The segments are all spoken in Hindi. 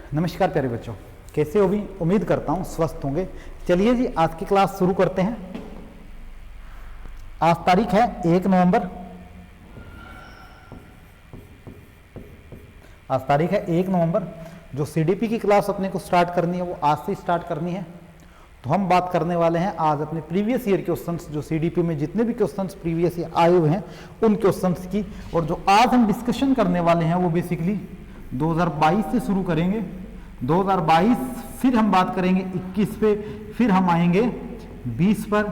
नमस्कार प्यारे बच्चों, कैसे हो भी? उम्मीद करता हूँ स्वस्थ होंगे। चलिए जी, आज की क्लास शुरू करते हैं। आज तारीख है 1 नवंबर। आज तारीख है 1 नवंबर। जो सीडीपी की क्लास अपने को स्टार्ट करनी है वो आज से स्टार्ट करनी है। तो हम बात करने वाले हैं आज अपने प्रीवियस ईयर क्वेश्चंस, जो सीडीपी में जितने भी क्वेश्चंस प्रीवियस ईयर आए हुए हैं उन क्वेश्चंस की। और जो आज हम डिस्कशन करने वाले हैं वो बेसिकली 2022 से शुरू करेंगे। 2022 फिर हम बात करेंगे 21 पे, फिर हम आएंगे 20 पर।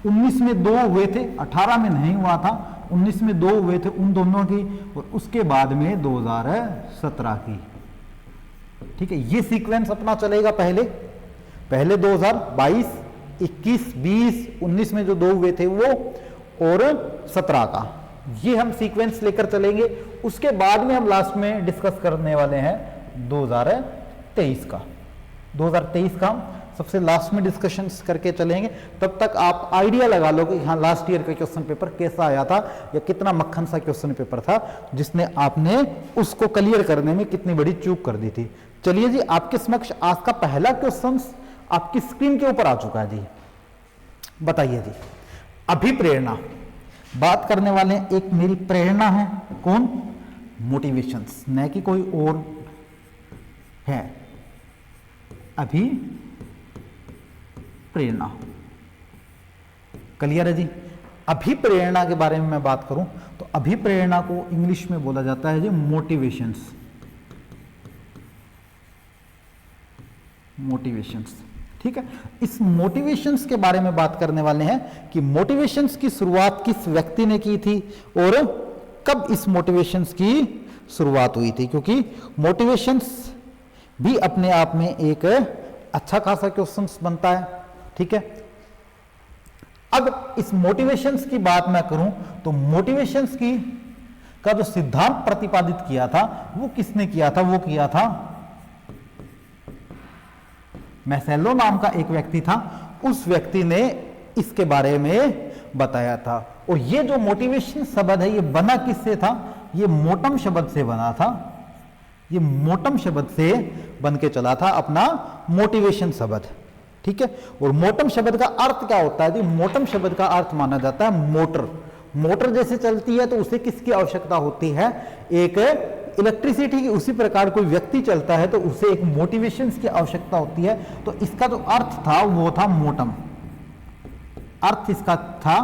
19 में 2 हुए थे, 18 में नहीं हुआ था। 19 में 2 हुए थे उन दोनों की, और उसके बाद में 2017 की। ठीक है, ये सीक्वेंस अपना चलेगा। पहले 2022, 21, 20, 19 में जो 2 हुए थे वो, और 17 का, ये हम सीक्वेंस लेकर चलेंगे। उसके बाद में हम लास्ट में डिस्कस करने वाले हैं 2023 का। 2023 का हम सबसे लास्ट में डिस्कशन करके चलेंगे। तब तक आप आइडिया लगा लो कि हाँ, लास्ट ईयर का क्वेश्चन पेपर कैसा आया था, या कितना मक्खन सा क्वेश्चन पेपर था जिसने आपने उसको क्लियर करने में कितनी बड़ी चूक कर दी थी। चलिए जी, आपके समक्ष आज का पहला क्वेश्चन आपकी स्क्रीन के ऊपर आ चुका है जी। बताइए जी, अभिप्रेरणा बात करने वाले हैं। एक मेरी प्रेरणा है, कौन? मोटिवेशंस, न कि कोई और है। अभी प्रेरणा क्लियर है जी। अभिप्रेरणा के बारे में मैं बात करूं तो अभिप्रेरणा को इंग्लिश में बोला जाता है जी मोटिवेशंस। मोटिवेशंस, ठीक है। इस मोटिवेशंस के बारे में बात करने वाले हैं कि मोटिवेशंस की शुरुआत किस व्यक्ति ने की थी और कब इस मोटिवेशंस की शुरुआत हुई थी, क्योंकि मोटिवेशंस भी अपने आप में एक अच्छा खासा क्वेश्चन बनता है। ठीक है, अब इस मोटिवेशंस की बात मैं करूं तो मोटिवेशंस की का जो सिद्धांत प्रतिपादित किया था वो किसने किया था? वो किया था मैसेलो नाम का एक व्यक्ति था। उस व्यक्ति ने इसके बारे में बताया था। और ये जो मोटिवेशन शब्द है ये बना किससे था? ये मोटम शब्द से बना था। ये मोटम शब्द से बन के चला था अपना मोटिवेशन शब्द। ठीक है, और मोटम शब्द का अर्थ क्या होता है? मोटम शब्द का अर्थ माना जाता है मोटर। मोटर जैसे चलती है तो उसे किसकी आवश्यकता होती है? एक इलेक्ट्रिसिटी की। उसी प्रकार कोई व्यक्ति चलता है तो उसे एक मोटिवेशन की आवश्यकता होती है। तो इसका जो अर्थ था वो था मोटम। अर्थ इसका था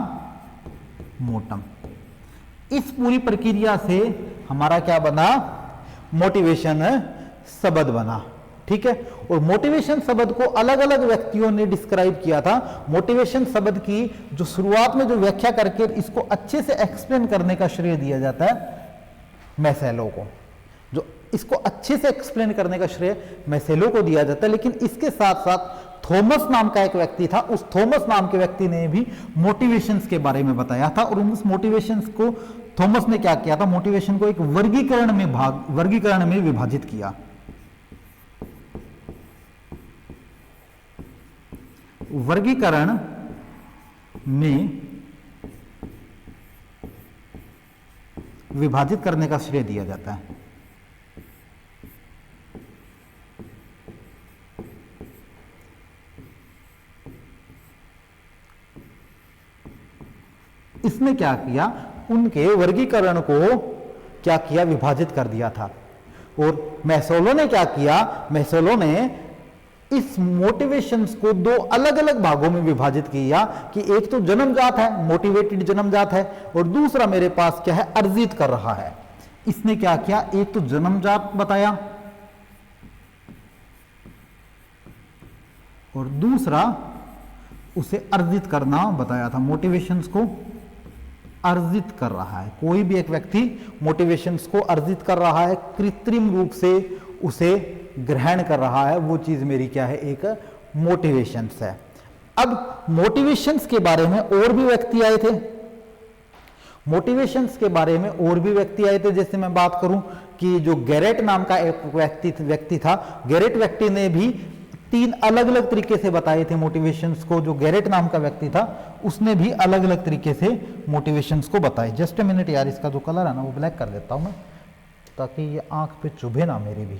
मोटम। इस पूरी प्रक्रिया से हमारा क्या बना? मोटिवेशन शब्द बना। ठीक है, और मोटिवेशन शब्द को अलग अलग व्यक्तियों ने डिस्क्राइब किया था। मोटिवेशन शब्द की जो शुरुआत में जो व्याख्या करके इसको अच्छे से एक्सप्लेन करने का श्रेय दिया जाता है मैसेलो को। जो इसको अच्छे से एक्सप्लेन करने का श्रेय मैसेलो को दिया जाता है। लेकिन इसके साथ साथ थॉमस नाम का एक व्यक्ति था। उस थॉमस नाम के व्यक्ति ने भी मोटिवेशंस के बारे में बताया था। और उस मोटिवेशंस को थॉमस ने क्या किया था? मोटिवेशन को एक वर्गीकरण में विभाजित किया। वर्गीकरण में विभाजित करने का श्रेय दिया जाता है। इसने क्या किया? उनके वर्गीकरण को क्या किया? विभाजित कर दिया था। और मैसेलो ने क्या किया? मैसेलो ने इस मोटिवेशंस को 2 अलग अलग भागों में विभाजित किया कि एक तो जन्मजात है, मोटिवेटेड जन्मजात है, और दूसरा मेरे पास क्या है? अर्जित कर रहा है। इसने क्या किया? एक तो जन्मजात बताया और दूसरा उसे अर्जित करना बताया था। मोटिवेशंस को अर्जित कर रहा है। कोई भी एक व्यक्ति मोटिवेशंस को अर्जित कर रहा है, कृत्रिम रूप से उसे ग्रहण कर रहा है, वो चीज मेरी क्या है? एक मोटिवेशंस है। अब मोटिवेशंस के बारे में और भी व्यक्ति आए थे। मोटिवेशंस के बारे में और भी व्यक्ति आए थे। जैसे मैं बात करूं कि जो गैरेट नाम का एक व्यक्ति था, गैरेट व्यक्ति ने भी 3 अलग अलग तरीके से बताए थे मोटिवेशंस को। जो गैरेट नाम का व्यक्ति था उसने भी अलग अलग तरीके से मोटिवेशंस को बताए। जस्ट ए मिनट यार, इसका जो कलर है ना वो ब्लैक कर देता हूं मैं, ताकि ये आंख पे चुभे ना मेरी भी।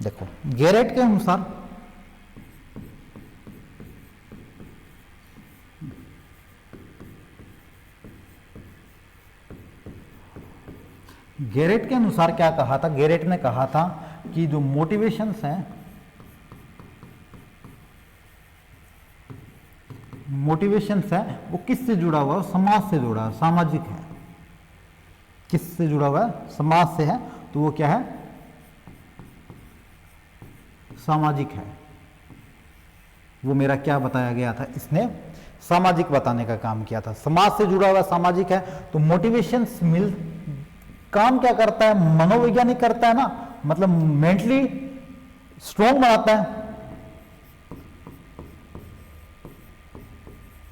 देखो गैरेट के अनुसार क्या कहा था, गैरेट ने कहा था कि जो मोटिवेशंस हैं, वो किससे जुड़ा हुआ है? समाज से जुड़ा है, सामाजिक है। किससे जुड़ा हुआ है? समाज से है, तो वो क्या है? सामाजिक है। वो मेरा क्या बताया गया था, इसने सामाजिक बताने का काम किया था। समाज से जुड़ा हुआ सामाजिक है, तो मोटिवेशंस काम क्या करता है? मनोवैज्ञानिक करता है ना, मतलब मेंटली स्ट्रॉन्ग बनाता है,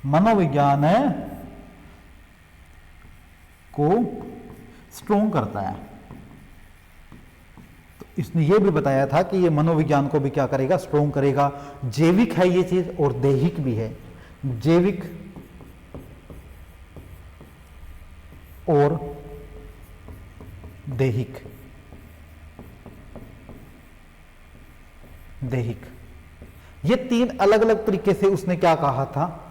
मनोविज्ञान को स्ट्रॉन्ग करता है। तो इसने ये भी बताया था कि ये मनोविज्ञान को भी क्या करेगा? स्ट्रॉन्ग करेगा। जैविक है ये चीज और दैहिक भी है। जैविक और दैहिक, ये तीन अलग अलग तरीके से उसने क्या कहा था?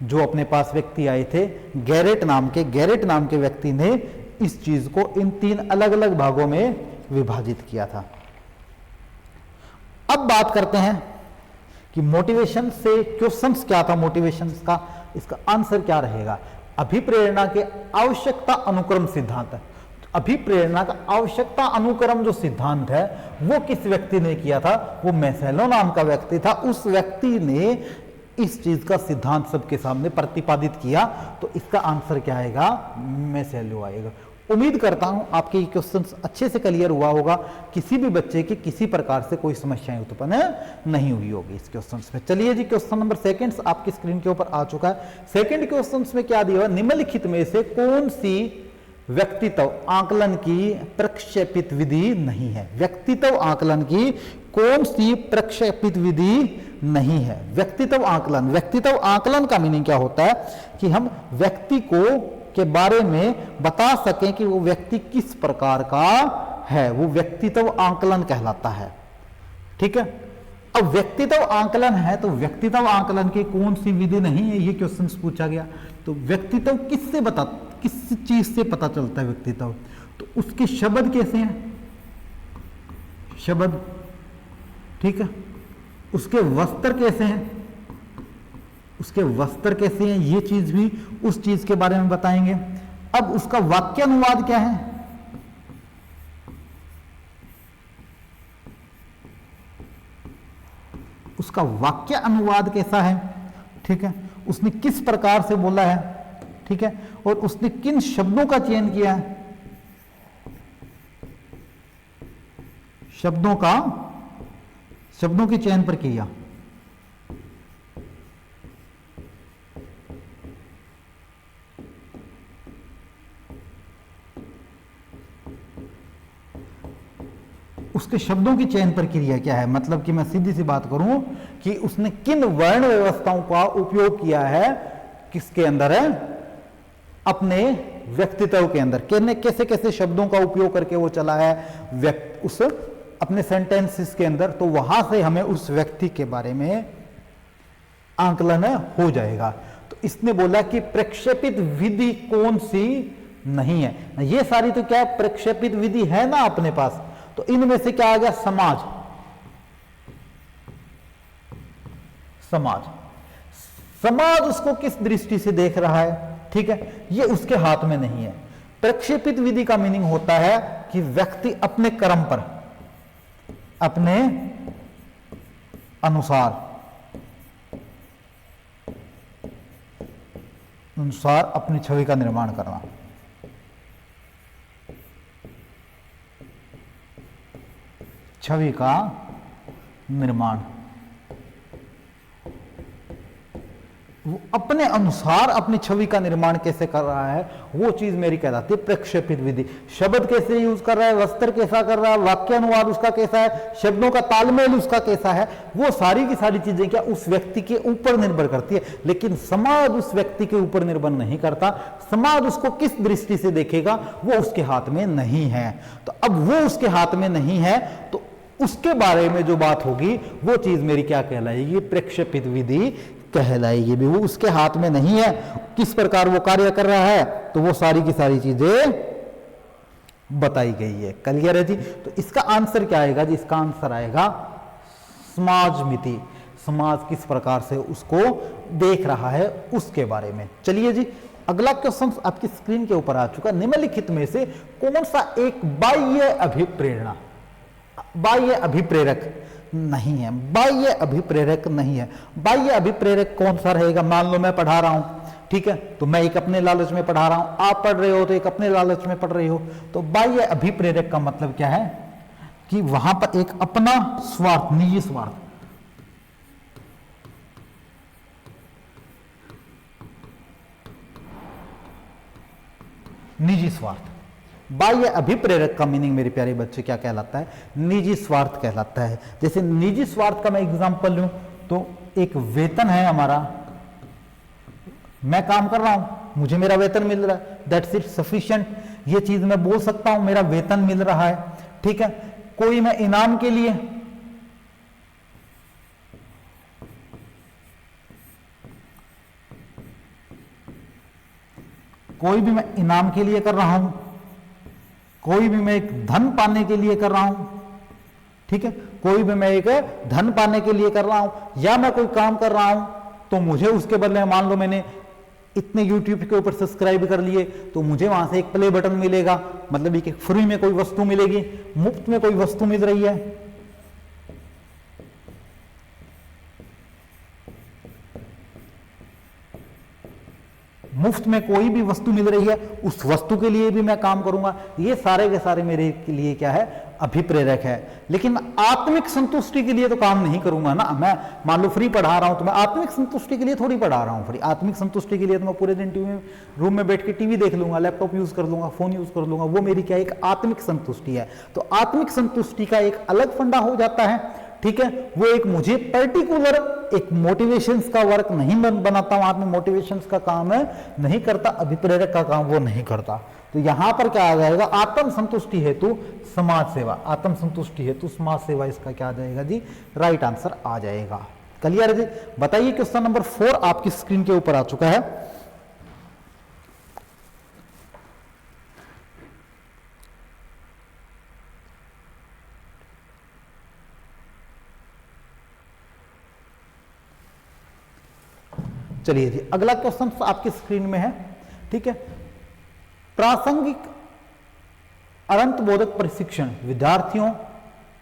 जो अपने पास व्यक्ति आए थे गैरेट नाम के व्यक्ति ने इस चीज को इन तीन अलग अलग भागों में विभाजित किया था। अब बात करते हैं कि मोटिवेशन से क्वेश्चंस क्या था, मोटिवेशंस का इसका आंसर क्या रहेगा? अभिप्रेरणा के आवश्यकता अनुक्रम सिद्धांत। अभिप्रेरणा का आवश्यकता अनुक्रम जो सिद्धांत है वो किस व्यक्ति ने किया था? वो मैसेलो नाम का व्यक्ति था। उस व्यक्ति ने इस चीज का सिद्धांत सबके सामने प्रतिपादित किया, तो इसका आंसर क्या आएगा? मैसेलो आएगा। उम्मीद करता हूं आपके ये क्वेश्चन अच्छे से क्लियर हुआ होगा, किसी भी बच्चे की किसी प्रकार से कोई समस्याएं उत्पन्न नहीं हुई होगी इस क्वेश्चन में। चलिए जी, क्वेश्चन नंबर सेकंड आपकी स्क्रीन के ऊपर आ चुका है। सेकंड क्वेश्चन में क्या दिया हुआ? निम्नलिखित में से कौन सी व्यक्तित्व आकलन की प्रक्षेपित विधि नहीं है? व्यक्तित्व आकलन की कौन सी प्रक्षेपित विधि नहीं है? व्यक्तित्व आकलन का मीनिंग क्या होता है? कि हम व्यक्ति को के बारे में बता सकें कि वो व्यक्ति किस प्रकार का है, वो व्यक्तित्व आकलन कहलाता है। ठीक है, अब व्यक्तित्व आकलन है तो व्यक्तित्व आकलन की कौन सी विधि नहीं है, ये क्वेश्चन पूछा गया। तो व्यक्तित्व किस चीज से पता चलता है व्यक्तित्व? तो उसके शब्द कैसे हैं? शब्द, ठीक है। उसके वस्त्र कैसे हैं? ये चीज भी उस चीज के बारे में बताएंगे। अब उसका वाक्य अनुवाद क्या है? उसका वाक्य अनुवाद कैसा है? ठीक है, उसने किस प्रकार से बोला है? ठीक है, और उसने किन शब्दों का चयन किया है? शब्दों के चयन प्रक्रिया। उसके शब्दों की चयन प्रक्रिया क्या है? मतलब कि मैं सीधी सी बात करूं कि उसने किन वर्ण व्यवस्थाओं का उपयोग किया है, किसके अंदर है? अपने व्यक्तित्व के अंदर कैसे कैसे शब्दों का उपयोग करके वो चला है उस अपने सेंटेंसेस के अंदर। तो वहां से हमें उस व्यक्ति के बारे में आकलन हो जाएगा। तो इसने बोला कि प्रक्षेपित विधि कौन सी नहीं है? ये सारी तो क्या प्रक्षेपित विधि है ना अपने पास, तो इनमें से क्या आ गया? समाज उसको किस दृष्टि से देख रहा है? ठीक है, ये उसके हाथ में नहीं है। प्रक्षेपित विधि का मीनिंग होता है कि व्यक्ति अपने कर्म पर, अपने अनुसार अपनी छवि का निर्माण करना। छवि का निर्माण, वो अपने अनुसार अपनी छवि का निर्माण कैसे कर रहा है, वो चीज मेरी कहलाती है प्रक्षेपित विधि। शब्द कैसे यूज कर रहा है, वस्त्र कैसा कर रहा है, वाक्य अनुवाद उसका कैसा है, शब्दों का तालमेल उसका कैसा है, वो सारी की सारी चीजें क्या उस व्यक्ति के ऊपर निर्भर करती है। लेकिन समाज उस व्यक्ति के ऊपर निर्भर नहीं करता। समाज उसको किस दृष्टि से देखेगा वो उसके हाथ में नहीं है। तो अब वो उसके हाथ में नहीं है, तो उसके बारे में जो बात होगी वो चीज मेरी क्या कहलाएगी, प्रक्षेपित विधि कहलाएगी। भी वो उसके हाथ में नहीं है किस प्रकार वो कार्य कर रहा है, तो वो सारी की सारी चीजें बताई गई है। क्लियर है जी। तो इसका आंसर क्या आएगा जी, इसका आंसर आएगा समाज मिति, समाज किस प्रकार से उसको देख रहा है उसके बारे में। चलिए जी, अगला क्वेश्चन आपकी स्क्रीन के ऊपर आ चुका। निम्नलिखित में से कौन सा एक बाह्य अभिप्रेरणा, बाह्य अभिप्रेरक नहीं है, बाह्य अभिप्रेरक नहीं है। बाह्य अभिप्रेरक कौन सा रहेगा, मान लो मैं पढ़ा रहा हूं, ठीक है, तो मैं एक अपने लालच में पढ़ा रहा हूं, आप पढ़ रहे हो तो एक अपने लालच में पढ़ रहे हो। तो बाह्य अभिप्रेरक का मतलब क्या है कि वहां पर एक अपना स्वार्थ, निजी स्वार्थ, निजी स्वार्थ। बाह्य अभिप्रेरक का मीनिंग मेरे प्यारे बच्चे क्या कहलाता है, निजी स्वार्थ कहलाता है। जैसे निजी स्वार्थ का मैं एग्जांपल लूं तो एक वेतन है हमारा, मैं काम कर रहा हूं, मुझे मेरा वेतन मिल रहा है, दैट्स इट सफिशिएंट। ये चीज मैं बोल सकता हूं मेरा वेतन मिल रहा है, ठीक है। कोई मैं इनाम के लिए, कोई भी मैं इनाम के लिए कर रहा हूं, कोई भी मैं एक धन पाने के लिए कर रहा हूं, ठीक है, कोई भी मैं एक धन पाने के लिए कर रहा हूं, या मैं कोई काम कर रहा हूं तो मुझे उसके बदले, मान लो मैंने इतने YouTube के ऊपर सब्सक्राइब कर लिए तो मुझे वहां से एक प्ले बटन मिलेगा, मतलब एक फ्री में कोई वस्तु मिलेगी, मुफ्त में कोई वस्तु मिल रही है। मुफ्त में कोई भी वस्तु मिल रही है, उस वस्तु के लिए भी मैं काम करूंगा। ये सारे के सारे मेरे के लिए क्या है, अभिप्रेरक है। लेकिन आत्मिक संतुष्टि के लिए तो काम नहीं करूंगा ना। मैं मान लो फ्री पढ़ा रहा हूं तो मैं आत्मिक संतुष्टि के लिए थोड़ी पढ़ा रहा हूं फ्री। आत्मिक संतुष्टि के लिए तो मैं पूरे दिन टीवी रूम में बैठ के टीवी देख लूंगा, लैपटॉप यूज कर लूंगा, फोन यूज कर लूंगा, वो मेरी क्या एक आत्मिक संतुष्टि है। तो आत्मिक संतुष्टि का एक अलग फंडा हो जाता है, ठीक है। वो एक मुझे पर्टिकुलर एक मोटिवेशंस का वर्क नहीं बनाता हूं, आत्म मोटिवेशंस का काम है नहीं करता, अभिप्रेरक का काम वो नहीं करता। तो यहां पर क्या आ जाएगा, आत्म संतुष्टि हेतु समाज सेवा, आत्म संतुष्टि हेतु समाज सेवा, इसका क्या आ जाएगा जी, राइट आंसर आ जाएगा। क्लियर है जी। बताइए क्वेश्चन नंबर 4 आपकी स्क्रीन के ऊपर आ चुका है। चलिए जी, अगला क्वेश्चन आपकी स्क्रीन में है, ठीक है। प्रासंगिक अनंत बोधक प्रशिक्षण विद्यार्थियों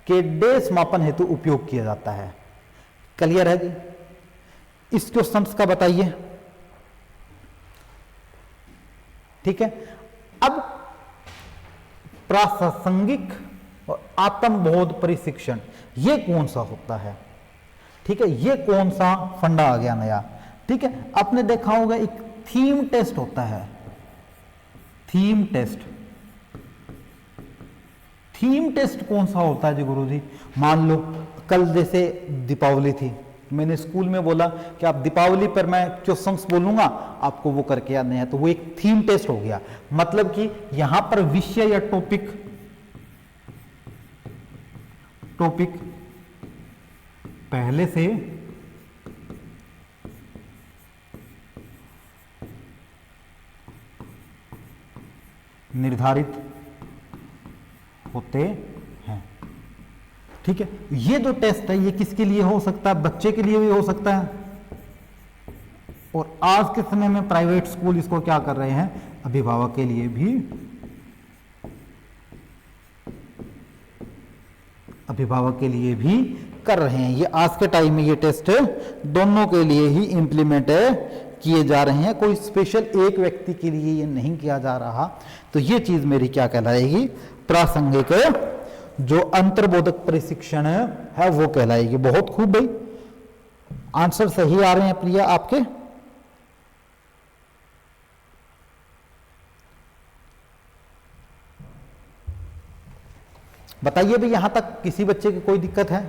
के डेस मापन हेतु उपयोग किया जाता है। क्लियर है जी। इस क्वेश्चन का बताइए, ठीक है। अब प्रासंगिक और आत्मबोध प्रशिक्षण ये कौन सा होता है, ठीक है, ये कौन सा फंडा आ गया नया, ठीक है। आपने देखा होगा एक थीम टेस्ट होता है, थीम टेस्ट। थीम टेस्ट कौन सा होता है जी गुरुजी, मान लो कल जैसे दीपावली थी, मैंने स्कूल में बोला कि आप दीपावली पर मैं क्वेश्चंस बोलूंगा, आपको वो करके याद नहीं है, तो वो एक थीम टेस्ट हो गया। मतलब कि यहां पर विषय या टॉपिक पहले से निर्धारित होते हैं, ठीक है। ये जो टेस्ट है ये किसके लिए हो सकता है, बच्चे के लिए भी हो सकता है, और आज के समय में प्राइवेट स्कूल इसको क्या कर रहे हैं, अभिभावक के लिए भी, अभिभावक के लिए भी कर रहे हैं। ये आज के टाइम में ये टेस्ट दोनों के लिए ही इंप्लीमेंट किए जा रहे हैं, कोई स्पेशल एक व्यक्ति के लिए ये नहीं किया जा रहा। तो ये चीज मेरी क्या कहलाएगी, प्रासंगिक जो अंतर्बोधक प्रशिक्षण है वो कहलाएगी। बहुत खूब भाई, आंसर सही आ रहे हैं प्रिया आपके। बताइए भाई, यहां तक किसी बच्चे की कोई दिक्कत है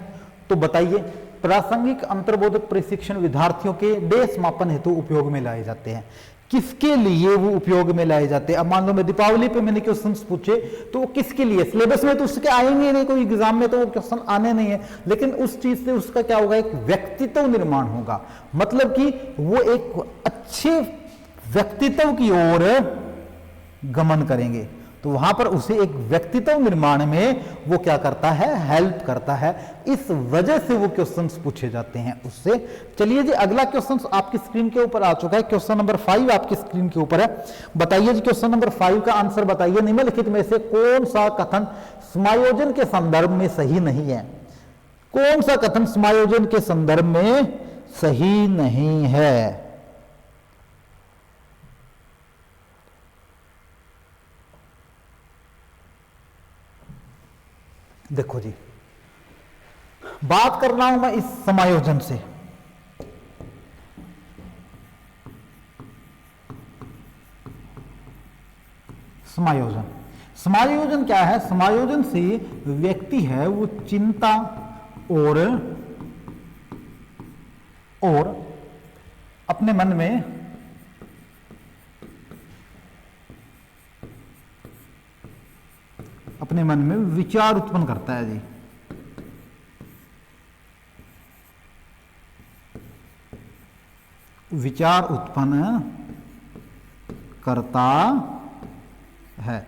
तो बताइए। प्रासंगिक अंतर्बोधक प्रशिक्षण विद्यार्थियों के देश मापन हेतु उपयोग में लाए जाते हैं। किसके लिए वो उपयोग में लाए जाते हैं? अब मान लो मैं दीपावली पे मैंने क्वेश्चन पूछे तो वो किसके लिए? सिलेबस में तो उसके आएंगे नहीं, कोई एग्जाम में तो वो क्वेश्चन आने नहीं है, लेकिन उस चीज से उसका क्या होगा, एक व्यक्तित्व निर्माण होगा। मतलब कि वो एक अच्छे व्यक्तित्व की ओर गमन करेंगे, तो वहां पर उसे एक व्यक्तित्व निर्माण में वो क्या करता है, हेल्प करता है। इस वजह से वो क्वेश्चंस पूछे जाते हैं उससे। चलिए जी, अगला क्वेश्चन आपकी स्क्रीन के ऊपर आ चुका है। क्वेश्चन नंबर 5 आपकी स्क्रीन के ऊपर है। बताइए जी, क्वेश्चन नंबर 5 का आंसर बताइए। निम्नलिखित में से कौन सा कथन समायोजन के संदर्भ में सही नहीं है? कौन सा कथन समायोजन के संदर्भ में सही नहीं है? देखो जी, बात कर रहा हूं मैं इस समायोजन से। समायोजन, समायोजन क्या है? समायोजन से व्यक्ति है वो चिंता और अपने मन में विचार उत्पन्न करता है जी। विचार उत्पन्न करता है,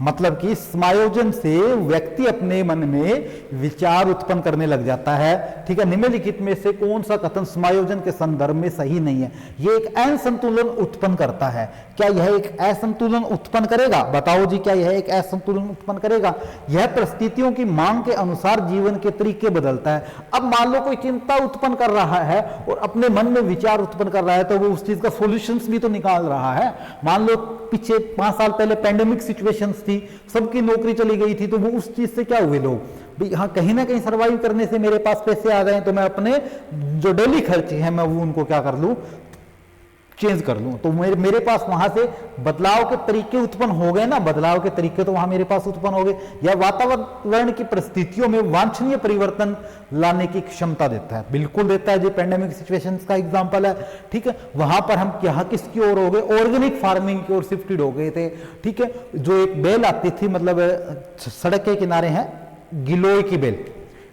मतलब कि समायोजन से व्यक्ति अपने मन में विचार उत्पन्न करने लग जाता है। ठीक है, निम्नलिखित में से कौन सा कथन समायोजन के संदर्भ में सही नहीं है? ये एक असंतुलन उत्पन्न करता है। क्या यह एक असंतुलन उत्पन्न करेगा? बताओ जी, क्या यह एक असंतुलन उत्पन्न करेगा? यह परिस्थितियों की मांग के अनुसार जीवन के तरीके बदलता है। अब मान लो कोई चिंता उत्पन्न कर रहा है और अपने मन में विचार उत्पन्न कर रहा है, तो वो उस चीज का सॉल्यूशंस भी तो निकाल रहा है। मान लो पीछे 5 साल पहले पेंडेमिक सिचुएशंस थी, सबकी नौकरी चली गई थी, तो वो उस चीज से क्या हुए लोग, भाई हाँ कहीं ना कहीं सरवाइव करने से मेरे पास पैसे आ गए, तो मैं अपने जो डेली खर्चे हैं मैं वो उनको क्या कर लूं, चेंज कर लूं। तो मेरे पास वहां से बदलाव के तरीके उत्पन्न हो गए ना, बदलाव के तरीके तो वहां मेरे पास उत्पन्न हो गए। या वातावरण की परिस्थितियों में वांछनीय परिवर्तन लाने की क्षमता देता है, बिल्कुल देता है जी। पेंडेमिक सिचुएशंस का एग्जांपल है। ठीक है, वहां पर हम क्या किसकी ओर हो गए, ऑर्गेनिक फार्मिंग की ओर शिफ्टेड हो गए थे। ठीक है, जो एक बेल आती थी, मतलब सड़क के किनारे है गिलोय की बेल।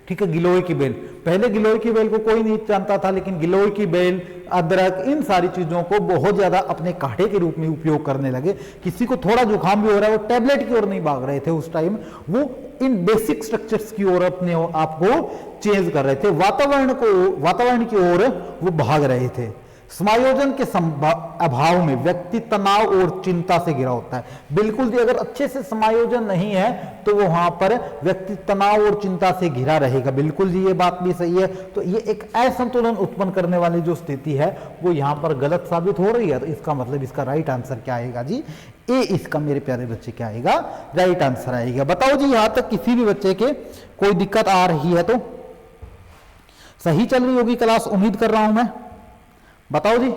ठीक है, गिलोय की बेल, पहले गिलोय की बेल को कोई नहीं जानता था, लेकिन गिलोय की बेल, अदरक, इन सारी चीजों को बहुत ज्यादा अपने काढ़े के रूप में उपयोग करने लगे। किसी को थोड़ा जुकाम भी हो रहा है, वो टैबलेट की ओर नहीं भाग रहे थे उस टाइम, वो इन बेसिक स्ट्रक्चर्स की ओर अपने आप को चेंज कर रहे थे, वातावरण की ओर वो भाग रहे थे। समायोजन के अभाव में व्यक्ति तनाव और चिंता से घिरा होता है। बिल्कुल, अगर अच्छे से समायोजन नहीं है तो वो वहां पर व्यक्ति तनाव और चिंता से घिरा रहेगा। बिल्कुल जी, ये बात भी सही है। तो ये एक असंतुलन उत्पन्न करने वाली जो स्थिति है वो यहां पर गलत साबित हो रही है। तो इसका मतलब इसका राइट आंसर क्या आएगा जी? ए इसका मेरे प्यारे बच्चे क्या आएगा? राइट आंसर आएगा। बताओ जी, यहां तक किसी भी बच्चे के कोई दिक्कत आ रही है तो? सही चल रही होगी क्लास, उम्मीद कर रहा हूं मैं। बताओ जी,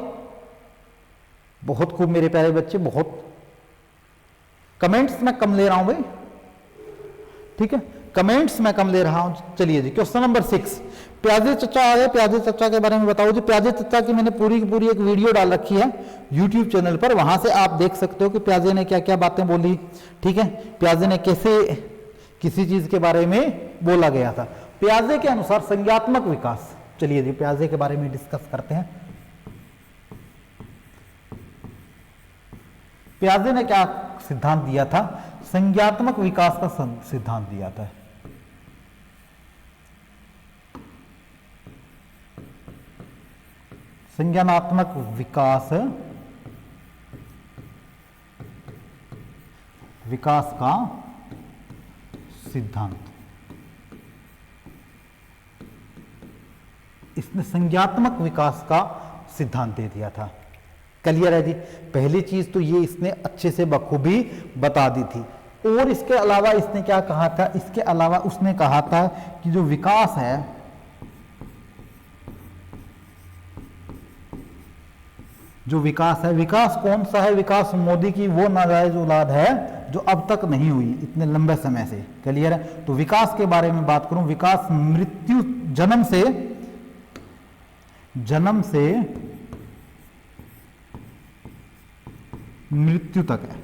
बहुत खूब मेरे प्यारे बच्चे, बहुत कमेंट्स मैं कम ले रहा हूं भाई। ठीक है, कमेंट्स मैं कम ले रहा हूं। चलिए जी, क्वेश्चन नंबर 6, प्याजे चचा आ गए। प्याजे चचा के बारे में बताओ जी। प्याजे चचा की मैंने पूरी की पूरी एक वीडियो डाल रखी है यूट्यूब चैनल पर, वहां से आप देख सकते हो कि प्याजे ने क्या क्या बातें बोली। ठीक है, प्याजे ने कैसे किसी चीज के बारे में बोला गया था। प्याजे के अनुसार संज्ञात्मक विकास, चलिए जी प्याजे के बारे में डिस्कस करते हैं। प्याजे ने क्या सिद्धांत दिया था? संज्ञात्मक विकास का सिद्धांत दिया था। संज्ञानात्मक विकास का सिद्धांत, इसने संज्ञात्मक विकास का सिद्धांत दे दिया था। क्लियर है जी? पहली चीज तो ये इसने अच्छे से बखूबी बता दी थी। और इसके अलावा इसने क्या कहा था? इसके अलावा उसने कहा था कि जो विकास है, विकास कौन सा है? विकास मोदी की वो नाजायज औलाद है जो अब तक नहीं हुई इतने लंबे समय से। क्लियर है? तो विकास के बारे में बात करूं, विकास मृत्यु जन्म से जन्म से मृत्यु तक है,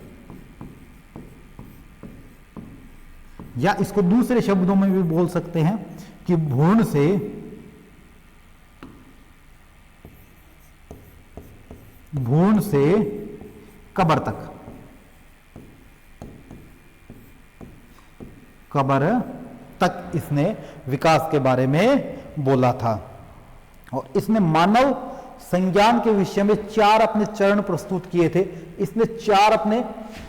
या इसको दूसरे शब्दों में भी बोल सकते हैं कि भ्रूण से कब्र तक, कब्र तक इसने विकास के बारे में बोला था। और इसने मानव संज्ञान के विषय में 4 अपने चरण प्रस्तुत किए थे। इसने 4 अपने,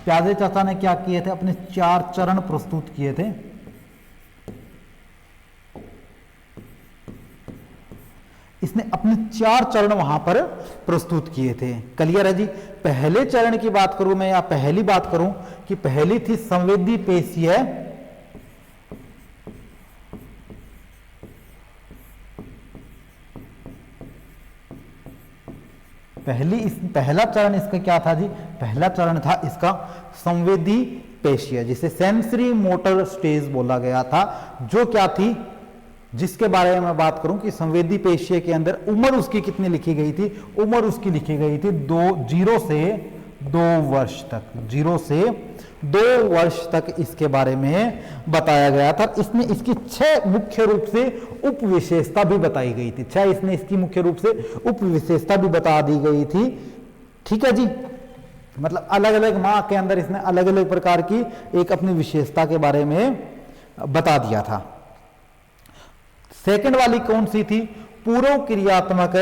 प्याजे चाचा ने क्या किए थे, अपने 4 चरण प्रस्तुत किए थे। इसने अपने 4 चरण वहां पर प्रस्तुत किए थे। क्लियर है जी। पहले चरण की बात करूं मैं, या पहली बात करूं कि पहली थी संवेदी पेशीय, पहला चरण इसका क्या था जी, पहला चरण था इसका संवेदी पेशीय, जिसे सेंसरी मोटर स्टेज बोला गया था। जो क्या थी, जिसके बारे में मैं बात करूं कि संवेदी पेशीय के अंदर उम्र उसकी कितनी लिखी गई थी, उम्र उसकी लिखी गई थी 0 से 2 वर्ष तक, 0 से 2 वर्ष तक इसके बारे में बताया गया था। इसने इसकी 6 मुख्य रूप से उप विशेषता भी बताई गई थी, 6 इसने इसकी मुख्य रूप से उप विशेषता भी बता दी गई थी। ठीक है जी, मतलब अलग अलग माह के अंदर इसने अलग अलग प्रकार की एक अपनी विशेषता के बारे में बता दिया था। सेकंड वाली कौन सी थी, पूर्व क्रियात्मक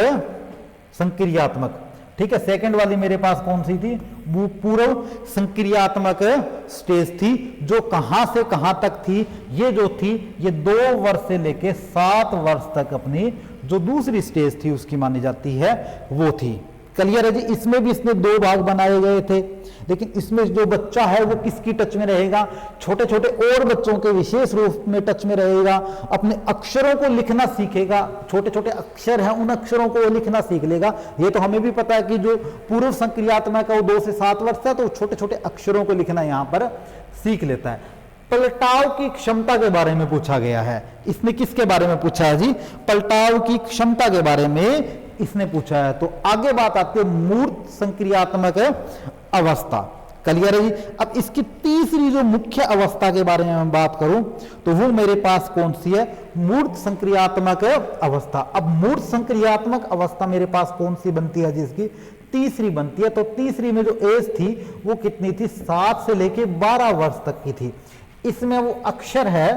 संक्रियात्मक। ठीक है, सेकंड वाली मेरे पास कौन सी थी, वो पूर्व संक्रियात्मक स्टेज थी, जो कहां से कहां तक थी, ये जो थी ये 2 वर्ष से लेके 7 वर्ष तक अपनी जो दूसरी स्टेज थी उसकी मानी जाती है वो थी। क्लियर है जी। इसमें भी इसने 2 भाग बनाए गए थे, लेकिन इसमें जो बच्चा है वो किसकी टच में रहेगा, छोटे छोटे और बच्चों के विशेष रूप में टच में रहेगा, अपने अक्षरों को लिखना सीखेगा, छोटे छोटे अक्षर हैं उन अक्षरों को वो लिखना सीख लेगा। ये तो हमें भी पता है कि जो पूर्व संक्रियात्मक है वो 2 से 7 वर्ष है, तो छोटे छोटे अक्षरों को लिखना यहां पर सीख लेता है। पलटाव की क्षमता के बारे में पूछा गया है। इसने किसके बारे में पूछा है जी, पलटाव की क्षमता के बारे में इसने पूछा है। तो आगे बात आती है मूर्त संक्रियात्मक अवस्था। क्लियर है जी। अब इसकी तीसरी जो मुख्य अवस्था के बारे में मैं बात करूं तो वो मेरे पास कौन सी है, मूर्त संक्रियात्मक अवस्था। अब मूर्त संक्रियात्मक अवस्था मेरे पास कौन सी बनती है, जिसकी तीसरी बनती है। तो तीसरी में जो एज थी वो कितनी थी, 7 से लेके 12 वर्ष तक की थी। इसमें वो अक्षर है,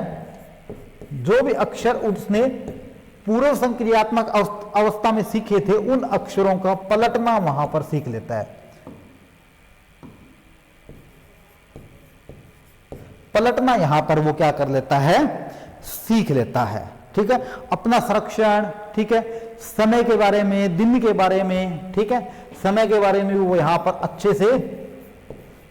जो भी अक्षर उसने पूर्व संक्रियात्मक अवस्था में सीखे थे उन अक्षरों का पलटना वहां पर सीख लेता है। पलटना यहां पर वो क्या कर लेता है, सीख लेता है। ठीक है, अपना संरक्षण, ठीक है, समय के बारे में, दिन के बारे में, ठीक है, समय के बारे में वो यहां पर अच्छे से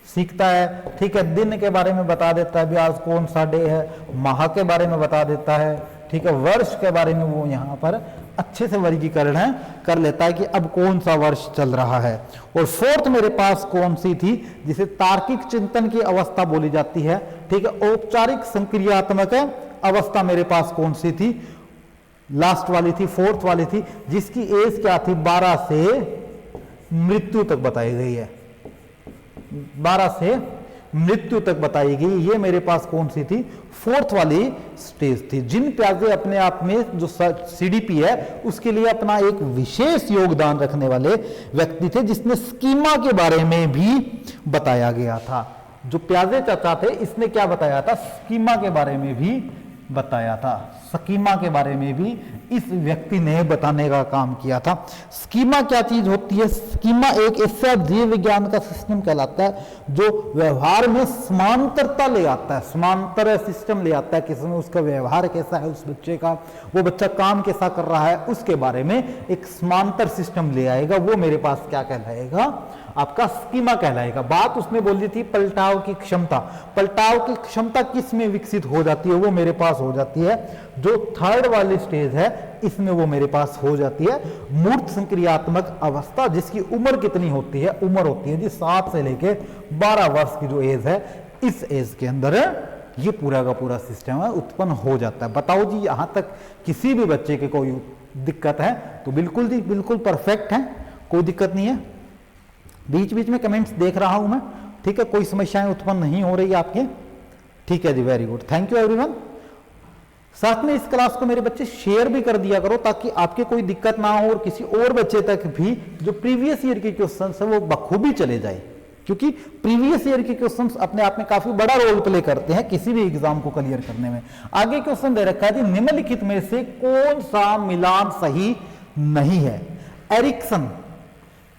सीखता है। ठीक है, दिन के बारे में बता देता है, भी आज कौन सा डे है, माह के बारे में बता देता है। ठीक है, वर्ष के बारे में वो यहाँ पर अच्छे से वर्गीकरण कर लेता है कि अब कौन सा वर्ष चल रहा है। और फोर्थ मेरे पास कौन सी थी, जिसे तार्किक चिंतन की अवस्था बोली जाती है। ठीक है, औपचारिक संक्रियात्मक अवस्था मेरे पास कौन सी थी, लास्ट वाली थी, फोर्थ वाली थी, जिसकी एज क्या थी, 12 से मृत्यु तक बताई गई है, 12 से मृत्यु तक बताई गई। ये मेरे पास कौन सी थी, फोर्थ वाली स्टेज थी। जिन प्याजे अपने आप में जो सीडीपी है उसके लिए अपना एक विशेष योगदान रखने वाले व्यक्ति थे, जिसने स्कीमा के बारे में भी बताया गया था। जो प्याजे चाचा थे इसने क्या बताया था, स्कीमा के बारे में भी बताया था। स्कीमा के बारे में भी इस व्यक्ति ने बताने का काम किया था। स्कीमा क्या चीज होती है, स्कीमा एक ऐसा जीव विज्ञान का सिस्टम कहलाता है जो व्यवहार में समांतरता ले आता है, समांतर सिस्टम ले आता है, किसमें उसका व्यवहार कैसा है, उस बच्चे का, वो बच्चा काम कैसा कर रहा है, उसके बारे में एक समांतर सिस्टम ले आएगा। वो मेरे पास क्या कहलाएगा, आपका स्कीमा कहलाएगा। बात उसने बोली थी पलटाव की क्षमता। पलटाव की क्षमता किस में विकसित हो जाती है, वो मेरे पास हो जाती है जो थर्ड वाली स्टेज है, इसमें वो मेरे पास हो जाती है मूर्त संक्रियात्मक अवस्था, जिसकी उम्र कितनी होती है, उम्र होती है जी 7 से लेके 12 वर्ष की जो एज है, इस एज के अंदर ये पूरा का पूरा सिस्टम है उत्पन्न हो जाता है। बताओ जी, यहां तक किसी भी बच्चे के कोई दिक्कत है? तो बिल्कुल जी, बिल्कुल परफेक्ट है, कोई दिक्कत नहीं है। बीच बीच में कमेंट्स देख रहा हूं मैं, ठीक है, कोई समस्याएं उत्पन्न नहीं हो रही आपके, ठीक है जी, very good, thank you everyone. साथ में इस क्लास को मेरे बच्चे शेयर भी कर दिया करो ताकि आपके कोई दिक्कत ना हो और किसी और बच्चे तक भी जो प्रीवियस ईयर के क्वेश्चन है वो बखूबी चले जाए, क्योंकि प्रीवियस ईयर के क्वेश्चंस अपने आप में काफी बड़ा रोल प्ले करते हैं किसी भी एग्जाम को क्लियर करने में। आगे क्वेश्चन दे रखा है जी, निम्नलिखित में से कौन सा मिलान सही नहीं है? एरिक्सन,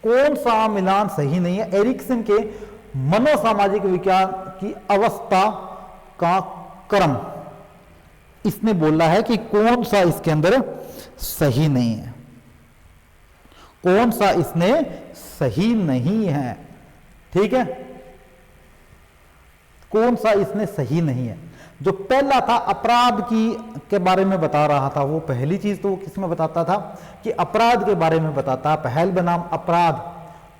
कौन सा मिलान सही नहीं है? एरिक्सन के मनोसामाजिक विज्ञान की अवस्था का क्रम, इसने बोला है कि कौन सा इसके अंदर सही नहीं है, कौन सा इसने सही नहीं है, ठीक है, कौन सा इसने सही नहीं है। जो पहला था अपराध की के बारे में बता रहा था, वो पहली चीज तो वो किसमें बताता था कि अपराध के बारे में बताता, पहल बनाम अपराध